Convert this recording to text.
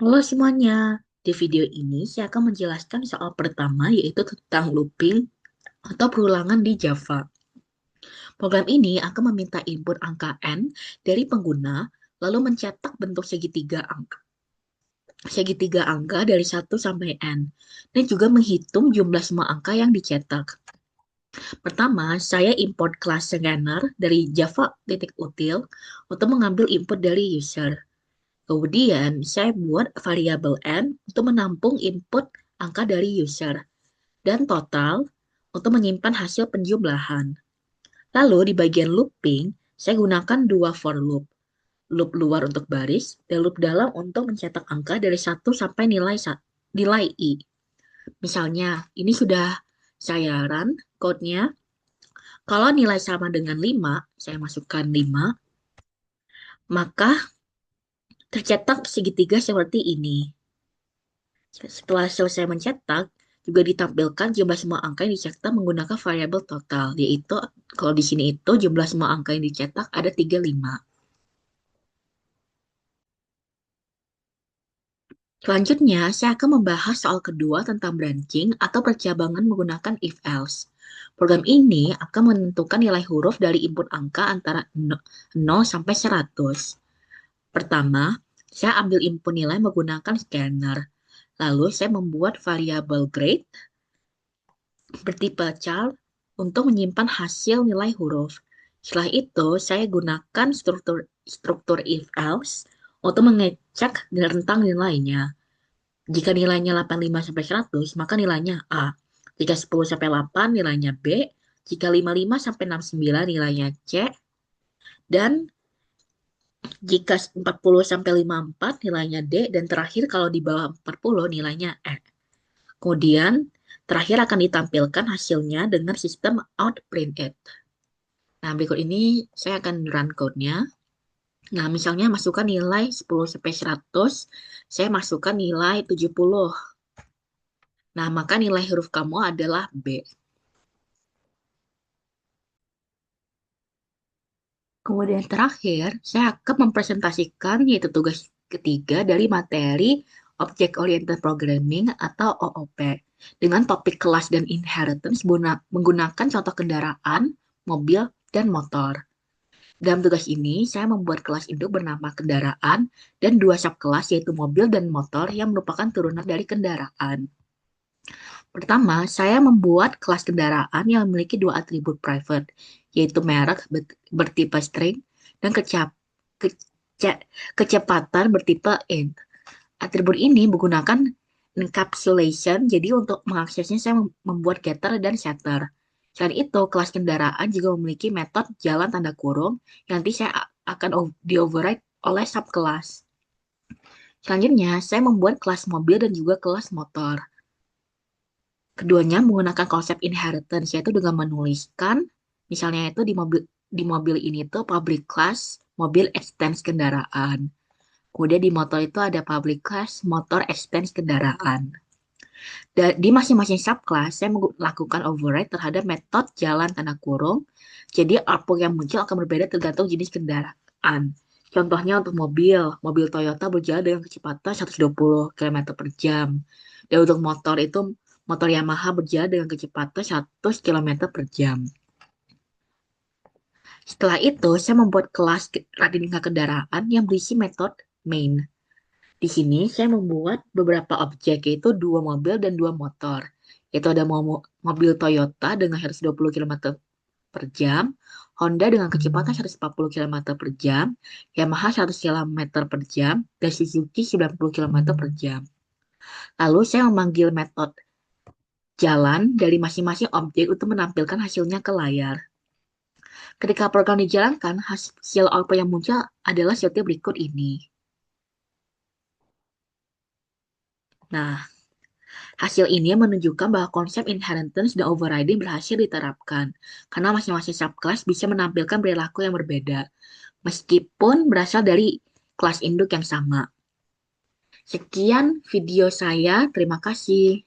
Halo semuanya, di video ini saya akan menjelaskan soal pertama yaitu tentang looping atau perulangan di Java. Program ini akan meminta input angka n dari pengguna, lalu mencetak bentuk segitiga angka dari 1 sampai n, dan juga menghitung jumlah semua angka yang dicetak. Pertama, saya import kelas scanner dari java.util untuk mengambil input dari user. Kemudian, saya buat variabel n untuk menampung input angka dari user, dan total untuk menyimpan hasil penjumlahan. Lalu di bagian looping, saya gunakan dua for loop. Loop luar untuk baris, dan loop dalam untuk mencetak angka dari 1 sampai nilai i. Misalnya, ini sudah saya run code-nya. Kalau nilai sama dengan 5, saya masukkan 5, maka tercetak segitiga seperti ini. Setelah selesai mencetak, juga ditampilkan jumlah semua angka yang dicetak menggunakan variabel total, yaitu kalau di sini itu jumlah semua angka yang dicetak ada 35. Selanjutnya, saya akan membahas soal kedua tentang branching atau percabangan menggunakan if-else. Program ini akan menentukan nilai huruf dari input angka antara 0 sampai 100. Pertama, saya ambil input nilai menggunakan scanner. Lalu saya membuat variabel grade bertipe char untuk menyimpan hasil nilai huruf. Setelah itu, saya gunakan struktur if else untuk mengecek rentang nilainya. Jika nilainya 85 sampai 100, maka nilainya A. Jika 10 sampai 8, nilainya B. Jika 55 sampai 69, nilainya C. Dan jika 40 sampai 54, nilainya D. Dan terakhir kalau di bawah 40, nilainya E. Kemudian, terakhir akan ditampilkan hasilnya dengan sistem outprinted. Nah, berikut ini saya akan run code-nya. Nah, misalnya masukkan nilai 10 sampai 100, saya masukkan nilai 70. Nah, maka nilai huruf kamu adalah B. Kemudian terakhir, saya akan mempresentasikan yaitu tugas ketiga dari materi Object Oriented Programming atau OOP dengan topik kelas dan inheritance menggunakan contoh kendaraan, mobil, dan motor. Dalam tugas ini, saya membuat kelas induk bernama kendaraan dan dua subkelas yaitu mobil dan motor yang merupakan turunan dari kendaraan. Pertama, saya membuat kelas kendaraan yang memiliki dua atribut private, yaitu merek bertipe string dan kece- kecepatan bertipe int. Atribut ini menggunakan encapsulation, jadi untuk mengaksesnya saya membuat getter dan setter. Selain itu, kelas kendaraan juga memiliki metode jalan tanda kurung yang nanti saya akan di-override oleh subkelas. Selanjutnya, saya membuat kelas mobil dan juga kelas motor. Keduanya menggunakan konsep inheritance, yaitu dengan menuliskan, misalnya itu di mobil ini tuh public class mobil extends kendaraan. Kemudian di motor itu ada public class motor extends kendaraan. Di masing-masing subclass, saya melakukan override terhadap metode jalan tanda kurung. Jadi output yang muncul akan berbeda tergantung jenis kendaraan. Contohnya untuk mobil Toyota berjalan dengan kecepatan 120 km per jam. Dan untuk motor itu, motor Yamaha berjalan dengan kecepatan 100 km per jam. Setelah itu, saya membuat kelas radiningka kendaraan yang berisi metode main. Di sini saya membuat beberapa objek, yaitu dua mobil dan dua motor. Yaitu ada mobil Toyota dengan 120 km per jam, Honda dengan kecepatan 140 km per jam, Yamaha 100 km per jam, dan Suzuki 90 km per jam. Lalu saya memanggil metode jalan dari masing-masing objek untuk menampilkan hasilnya ke layar. Ketika program dijalankan, hasil output yang muncul adalah seperti berikut ini. Nah, hasil ini menunjukkan bahwa konsep inheritance dan overriding berhasil diterapkan, karena masing-masing subclass bisa menampilkan perilaku yang berbeda, meskipun berasal dari kelas induk yang sama. Sekian video saya, terima kasih.